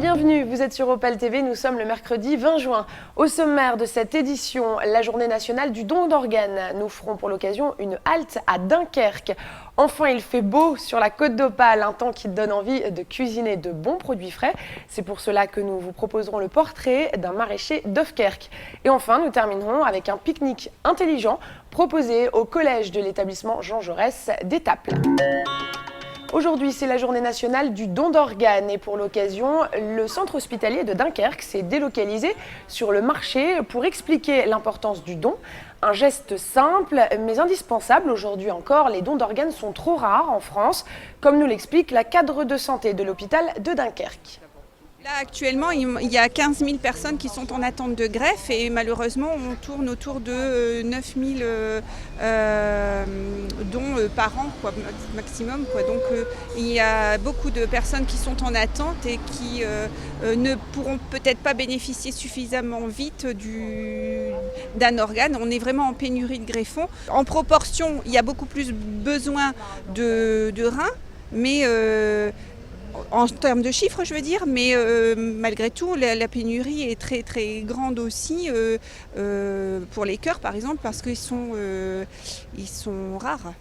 bienvenue, vous êtes sur Opale TV, nous sommes le mercredi 20 juin. Au sommaire de cette édition, la journée nationale du don d'organes. Nous ferons pour l'occasion une halte à Dunkerque. Enfin, il fait beau sur la côte d'Opale, un temps qui donne envie de cuisiner de bons produits frais. C'est pour cela que nous vous proposerons le portrait d'un maraîcher d'Ofkerque. Et enfin, nous terminerons avec un pique-nique intelligent proposé au collège de l'établissement Jean Jaurès d'Étaples. Aujourd'hui, c'est la journée nationale du don d'organes et pour l'occasion, le centre hospitalier de Dunkerque s'est délocalisé sur le marché pour expliquer l'importance du don. Un geste simple mais indispensable. Aujourd'hui encore, les dons d'organes sont trop rares en France, comme nous l'explique la cadre de santé de l'hôpital de Dunkerque. Là, actuellement, il y a 15 000 personnes qui sont en attente de greffe et malheureusement, on tourne autour de 9 000 dons par an, maximum. Donc, il y a beaucoup de personnes qui sont en attente et qui ne pourront peut-être pas bénéficier suffisamment vite d'un organe. On est vraiment en pénurie de greffons. En proportion, il y a beaucoup plus besoin de reins, mais en termes de chiffres, je veux dire, mais malgré tout, la pénurie est très très grande aussi pour les cœurs, par exemple, parce qu'ils sont rares.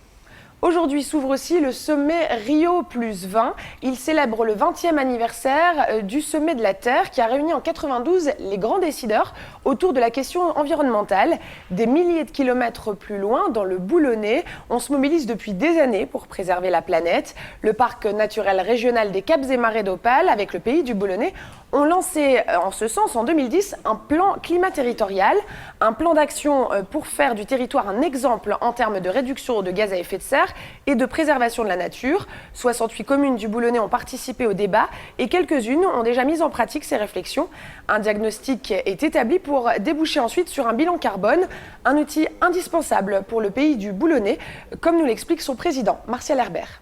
Aujourd'hui s'ouvre aussi le sommet Rio+20. Il célèbre le 20e anniversaire du sommet de la Terre qui a réuni en 92 les grands décideurs autour de la question environnementale. Des milliers de kilomètres plus loin, dans le Boulonnais, on se mobilise depuis des années pour préserver la planète. Le parc naturel régional des Caps et Marais d'Opale, avec le pays du Boulonnais, ont lancé en ce sens en 2010 un plan climat territorial, un plan d'action pour faire du territoire un exemple en termes de réduction de gaz à effet de serre et de préservation de la nature. 68 communes du Boulonnais ont participé au débat et quelques-unes ont déjà mis en pratique ces réflexions. Un diagnostic est établi pour déboucher ensuite sur un bilan carbone, un outil indispensable pour le pays du Boulonnais, comme nous l'explique son président, Martial Herbert.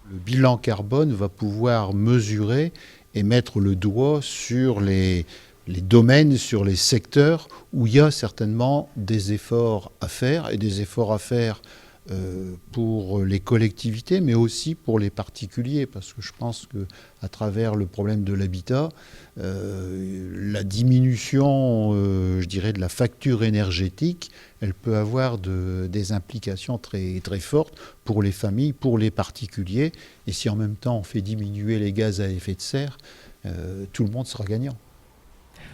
Le bilan carbone va pouvoir mesurer et mettre le doigt sur les domaines, sur les secteurs où il y a certainement des efforts à faire et des efforts à faire pour les collectivités, mais aussi pour les particuliers, parce que je pense qu'à travers le problème de l'habitat, la diminution, je dirais, de la facture énergétique, elle peut avoir des implications très, très fortes pour les familles, pour les particuliers, et si en même temps on fait diminuer les gaz à effet de serre, tout le monde sera gagnant.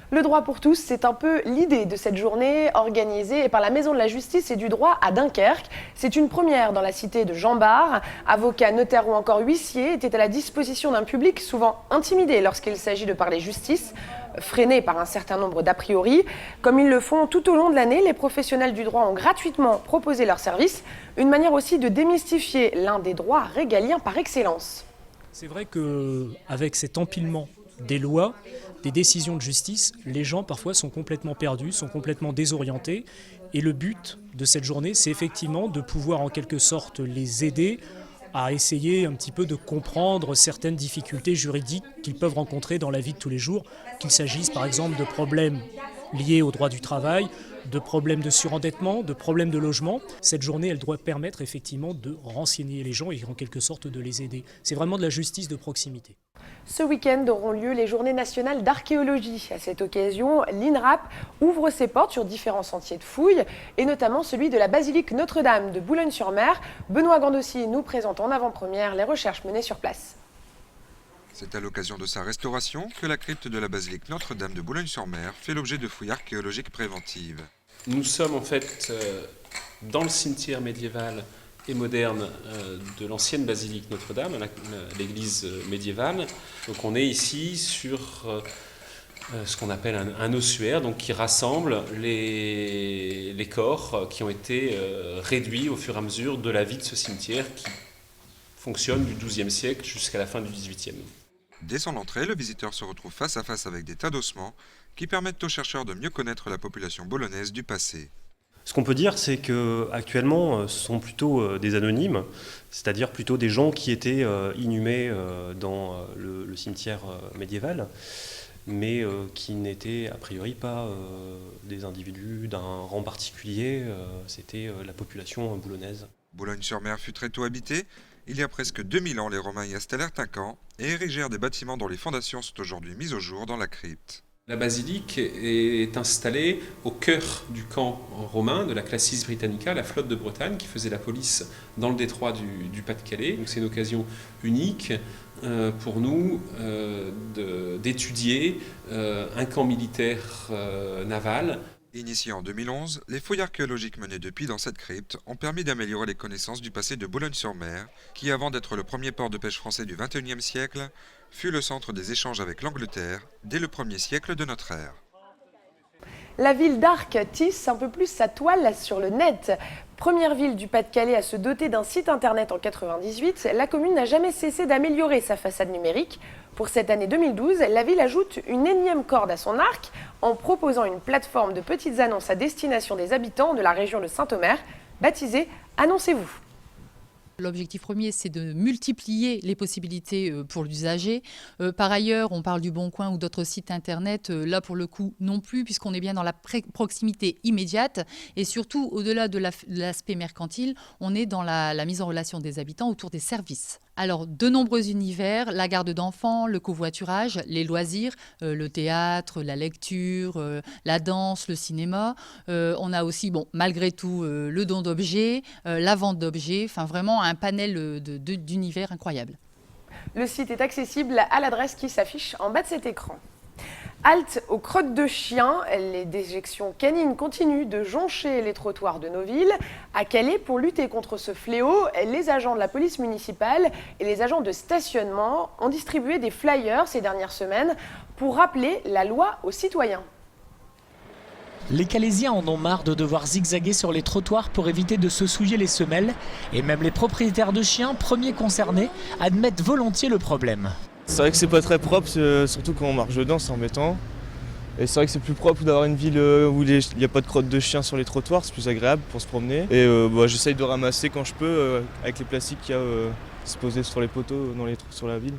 Le droit pour tous, c'est un peu l'idée de cette journée organisée par la Maison de la Justice et du Droit à Dunkerque. C'est une première dans la cité de Jean Bart. Avocats, notaires ou encore huissiers étaient à la disposition d'un public souvent intimidé lorsqu'il s'agit de parler justice, freiné par un certain nombre d'a priori. Comme ils le font tout au long de l'année, les professionnels du droit ont gratuitement proposé leurs services. Une manière aussi de démystifier l'un des droits régaliens par excellence. C'est vrai qu'avec cet empilement des lois, des décisions de justice, les gens parfois sont complètement perdus, sont complètement désorientés. Et le but de cette journée, c'est effectivement de pouvoir en quelque sorte les aider à essayer un petit peu de comprendre certaines difficultés juridiques qu'ils peuvent rencontrer dans la vie de tous les jours, qu'il s'agisse par exemple de problèmes liés au droit du travail, de problèmes de surendettement, de problèmes de logement. Cette journée, elle doit permettre effectivement de renseigner les gens et en quelque sorte de les aider. C'est vraiment de la justice de proximité. Ce week-end auront lieu les Journées nationales d'archéologie. À cette occasion, l'INRAP ouvre ses portes sur différents sentiers de fouilles, et notamment celui de la basilique Notre-Dame de Boulogne-sur-Mer. Benoît Gandossi nous présente en avant-première les recherches menées sur place. C'est à l'occasion de sa restauration que la crypte de la basilique Notre-Dame de Boulogne-sur-Mer fait l'objet de fouilles archéologiques préventives. Nous sommes en fait dans le cimetière médiéval et moderne de l'ancienne basilique Notre-Dame, l'église médiévale. Donc on est ici sur ce qu'on appelle un ossuaire, donc qui rassemble les corps qui ont été réduits au fur et à mesure de la vie de ce cimetière qui fonctionne du XIIe siècle jusqu'à la fin du XVIIIe. Dès son entrée, le visiteur se retrouve face à face avec des tas d'ossements qui permettent aux chercheurs de mieux connaître la population boulonnaise du passé. Ce qu'on peut dire, c'est qu'actuellement, ce sont plutôt des anonymes, c'est-à-dire plutôt des gens qui étaient inhumés dans le cimetière médiéval, mais qui n'étaient a priori pas des individus d'un rang particulier, c'était la population boulonnaise. Boulogne-sur-Mer fut très tôt habitée Il y a presque 2000 ans, les Romains y installèrent un camp et érigèrent des bâtiments dont les fondations sont aujourd'hui mises au jour dans la crypte. La basilique est installée au cœur du camp romain de la Classis Britannica, la flotte de Bretagne qui faisait la police dans le détroit du Pas-de-Calais. Donc c'est une occasion unique pour nous d'étudier un camp militaire naval. Initiés en 2011, les fouilles archéologiques menées depuis dans cette crypte ont permis d'améliorer les connaissances du passé de Boulogne-sur-Mer, qui avant d'être le premier port de pêche français du XXIe siècle, fut le centre des échanges avec l'Angleterre dès le 1er siècle de notre ère. La ville d'Arques tisse un peu plus sa toile sur le net. Première ville du Pas-de-Calais à se doter d'un site internet en 1998, la commune n'a jamais cessé d'améliorer sa façade numérique. Pour cette année 2012, la ville ajoute une énième corde à son arc en proposant une plateforme de petites annonces à destination des habitants de la région de Saint-Omer, baptisée « Annoncez-vous ». L'objectif premier, c'est de multiplier les possibilités pour l'usager. Par ailleurs, on parle du Bon Coin ou d'autres sites internet. Là, pour le coup, non plus, puisqu'on est bien dans la proximité immédiate. Et surtout, au-delà de l'aspect mercantile, on est dans la mise en relation des habitants autour des services. Alors, de nombreux univers, la garde d'enfants, le covoiturage, les loisirs, le théâtre, la lecture, la danse, le cinéma. On a aussi, malgré tout, le don d'objets, la vente d'objets, enfin vraiment un panel d'univers incroyable. Le site est accessible à l'adresse qui s'affiche en bas de cet écran. Halte aux crottes de chiens, les déjections canines continuent de joncher les trottoirs de nos villes. À Calais, pour lutter contre ce fléau, les agents de la police municipale et les agents de stationnement ont distribué des flyers ces dernières semaines pour rappeler la loi aux citoyens. Les Calaisiens en ont marre de devoir zigzaguer sur les trottoirs pour éviter de se souiller les semelles. Et même les propriétaires de chiens, premiers concernés, admettent volontiers le problème. C'est vrai que c'est pas très propre, surtout quand on marche dedans, c'est embêtant. Et c'est vrai que c'est plus propre d'avoir une ville où il n'y a pas de crottes de chiens sur les trottoirs, c'est plus agréable pour se promener. Et j'essaye de ramasser quand je peux avec les plastiques qu'il y a disposés sur les poteaux dans la ville.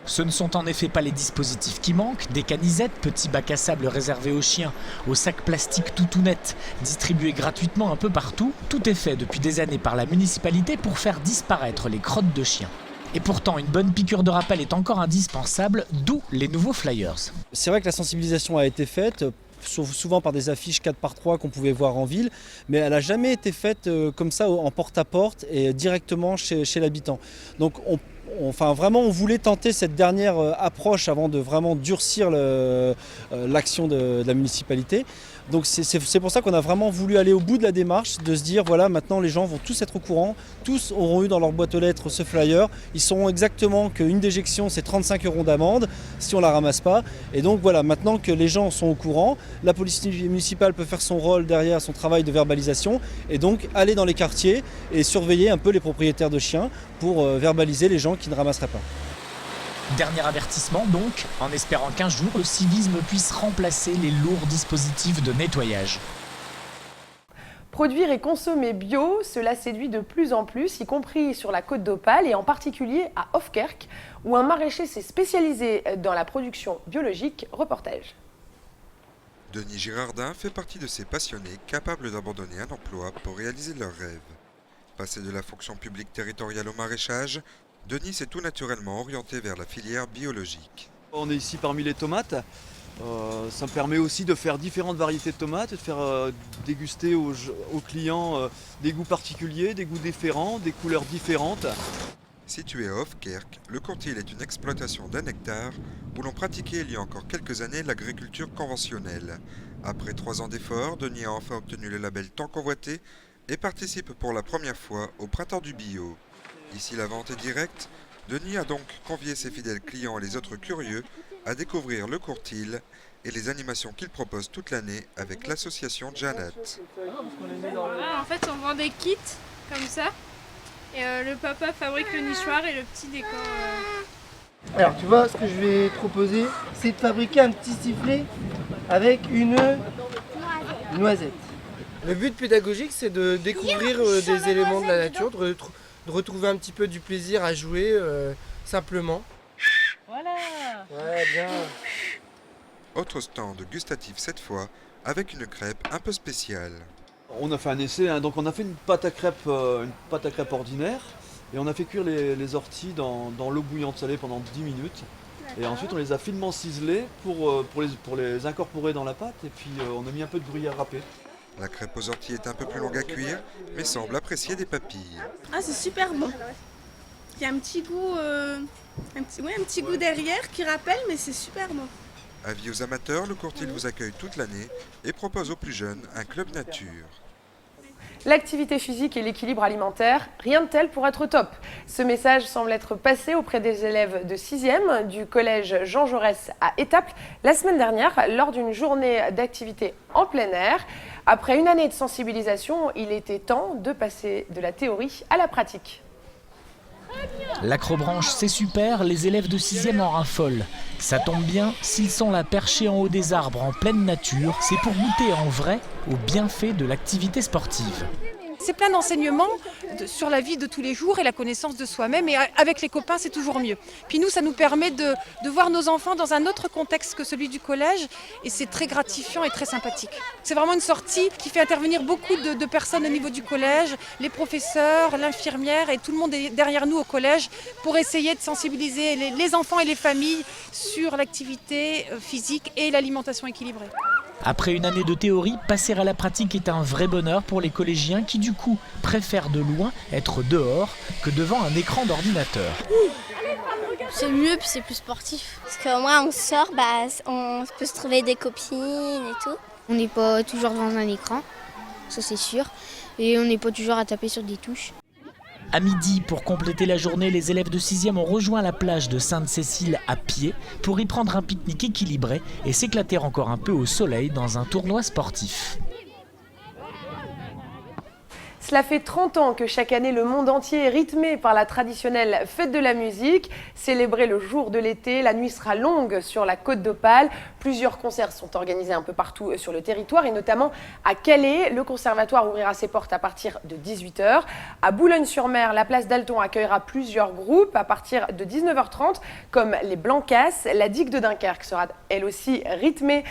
Ce ne sont en effet pas les dispositifs qui manquent, des canisettes, petits bacs à sable réservés aux chiens, aux sacs plastiques tout net, distribués gratuitement un peu partout. Tout est fait depuis des années par la municipalité pour faire disparaître les crottes de chiens. Et pourtant, une bonne piqûre de rappel est encore indispensable, d'où les nouveaux flyers. C'est vrai que la sensibilisation a été faite, souvent par des affiches 4x3 qu'on pouvait voir en ville, mais elle n'a jamais été faite comme ça en porte-à-porte et directement chez l'habitant. Donc on voulait tenter cette dernière approche avant de vraiment durcir l'action de la municipalité. Donc c'est pour ça qu'on a vraiment voulu aller au bout de la démarche, de se dire voilà, maintenant les gens vont tous être au courant, tous auront eu dans leur boîte aux lettres ce flyer, ils sauront exactement qu'une déjection c'est 35 € d'amende si on ne la ramasse pas. Et donc voilà, maintenant que les gens sont au courant, la police municipale peut faire son rôle derrière, son travail de verbalisation, et donc aller dans les quartiers et surveiller un peu les propriétaires de chiens pour verbaliser les gens qui ne ramasseraient pas. Dernier avertissement donc, en espérant qu'un jour le civisme puisse remplacer les lourds dispositifs de nettoyage. Produire et consommer bio, cela séduit de plus en plus, y compris sur la côte d'Opale et en particulier à Hofkerk, où un maraîcher s'est spécialisé dans la production biologique. Reportage. Denis Girardin fait partie de ces passionnés capables d'abandonner un emploi pour réaliser leurs rêves. Passé de la fonction publique territoriale au maraîchage, Denis s'est tout naturellement orienté vers la filière biologique. On est ici parmi les tomates. Ça me permet aussi de faire différentes variétés de tomates et de faire déguster aux clients des goûts particuliers, des goûts différents, des couleurs différentes. Situé à Hofkerk, le Courtil est une exploitation d'1 hectare où l'on pratiquait il y a encore quelques années l'agriculture conventionnelle. Après 3 ans d'efforts, Denis a enfin obtenu le label tant convoité et participe pour la première fois au Printemps du Bio. Ici la vente est directe, Denis a donc convié ses fidèles clients et les autres curieux à découvrir le Courtil et les animations qu'il propose toute l'année avec l'association Janet. En fait on vend des kits comme ça et le papa fabrique le nichoir et le petit décor. Alors tu vois, ce que je vais te proposer, c'est de fabriquer un petit sifflet avec une noisette. Le but pédagogique, c'est de découvrir des éléments de la nature, de retrouver un petit peu du plaisir à jouer simplement. Voilà. Ouais, bien. Autre stand gustatif cette fois, avec une crêpe un peu spéciale. On a fait un essai, donc on a fait une pâte à crêpe ordinaire Et on a fait cuire les orties dans l'eau bouillante salée pendant 10 minutes. Et ensuite on les a finement ciselés pour les incorporer dans la pâte. Et puis on a mis un peu de gruyère râpée. La crêpe aux orties est un peu plus longue à cuire, mais semble apprécier des papilles. Ah, c'est super bon. Il y a un petit goût, un petit goût derrière qui rappelle, mais c'est super bon. Avis aux amateurs, le Courtil vous accueille toute l'année et propose aux plus jeunes un club nature. L'activité physique et l'équilibre alimentaire, rien de tel pour être au top. Ce message semble être passé auprès des élèves de 6e du collège Jean Jaurès à Étaples la semaine dernière lors d'une journée d'activité en plein air. Après une année de sensibilisation, il était temps de passer de la théorie à la pratique. L'acrobranche, c'est super, les élèves de 6e en raffolent. Ça tombe bien, s'ils sont là perchés en haut des arbres en pleine nature, c'est pour goûter en vrai aux bienfaits de l'activité sportive. C'est plein d'enseignements sur la vie de tous les jours et la connaissance de soi-même. Et avec les copains, c'est toujours mieux. Puis nous, ça nous permet de voir nos enfants dans un autre contexte que celui du collège. Et c'est très gratifiant et très sympathique. C'est vraiment une sortie qui fait intervenir beaucoup de personnes au niveau du collège, les professeurs, l'infirmière et tout le monde est derrière nous au collège pour essayer de sensibiliser les enfants et les familles sur l'activité physique et l'alimentation équilibrée. Après une année de théorie, passer à la pratique est un vrai bonheur pour les collégiens qui du coup préfèrent de loin être dehors que devant un écran d'ordinateur. C'est mieux puis c'est plus sportif. Parce qu'au moins on sort, on peut se trouver des copines et tout. On n'est pas toujours devant un écran, ça c'est sûr. Et on n'est pas toujours à taper sur des touches. À midi, pour compléter la journée, les élèves de 6e ont rejoint la plage de Sainte-Cécile à pied pour y prendre un pique-nique équilibré et s'éclater encore un peu au soleil dans un tournoi sportif. Cela fait 30 ans que chaque année le monde entier est rythmé par la traditionnelle fête de la musique. Célébrée le jour de l'été, la nuit sera longue sur la Côte d'Opale. Plusieurs concerts sont organisés un peu partout sur le territoire et notamment à Calais. Le conservatoire ouvrira ses portes à partir de 18h. À Boulogne-sur-Mer, la place d'Alton accueillera plusieurs groupes à partir de 19h30 comme les Blancasses. La digue de Dunkerque sera elle aussi rythmée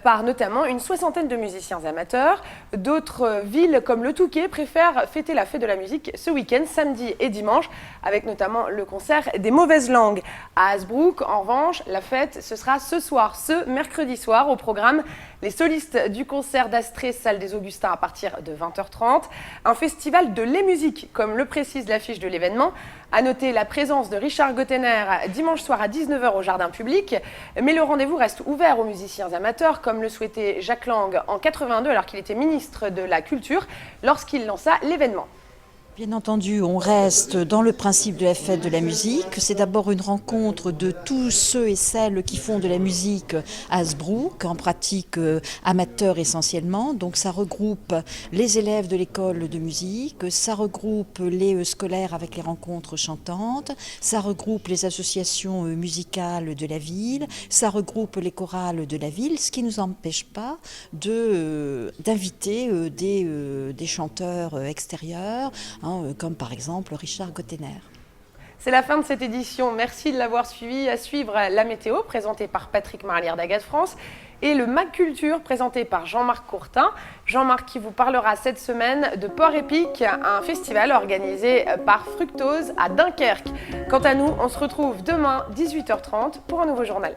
par notamment une soixantaine de musiciens amateurs. D'autres villes comme le Touquet préfèrent fêter la fête de la musique ce week-end, samedi et dimanche, avec notamment le concert des Mauvaises Langues. À Hasbrouck, en revanche, la fête, ce sera ce soir, ce mercredi soir, au programme les solistes du concert d'Astrée, salle des Augustins, à partir de 20h30. Un festival de les musiques, comme le précise l'affiche de l'événement. À noter la présence de Richard Gottener dimanche soir à 19h au jardin public. Mais le rendez-vous reste ouvert aux musiciens amateurs, comme le souhaitait Jacques Lang en 82, alors qu'il était ministre de la Culture, lorsqu'il lança l'événement. Bien entendu, on reste dans le principe de la fête de la musique. C'est d'abord une rencontre de tous ceux et celles qui font de la musique à Hasbrouck, en pratique amateur essentiellement. Donc ça regroupe les élèves de l'école de musique, ça regroupe les scolaires avec les rencontres chantantes, ça regroupe les associations musicales de la ville, ça regroupe les chorales de la ville, ce qui ne nous empêche pas d'inviter des chanteurs extérieurs, comme par exemple Richard Gottener. C'est la fin de cette édition. Merci de l'avoir suivi. À suivre la météo présentée par Patrick Marlière d'Agat France et le Mag Culture présenté par Jean-Marc Courtin. Jean-Marc qui vous parlera cette semaine de Port Épic, un festival organisé par Fructose à Dunkerque. Quant à nous, on se retrouve demain 18h30 pour un nouveau journal.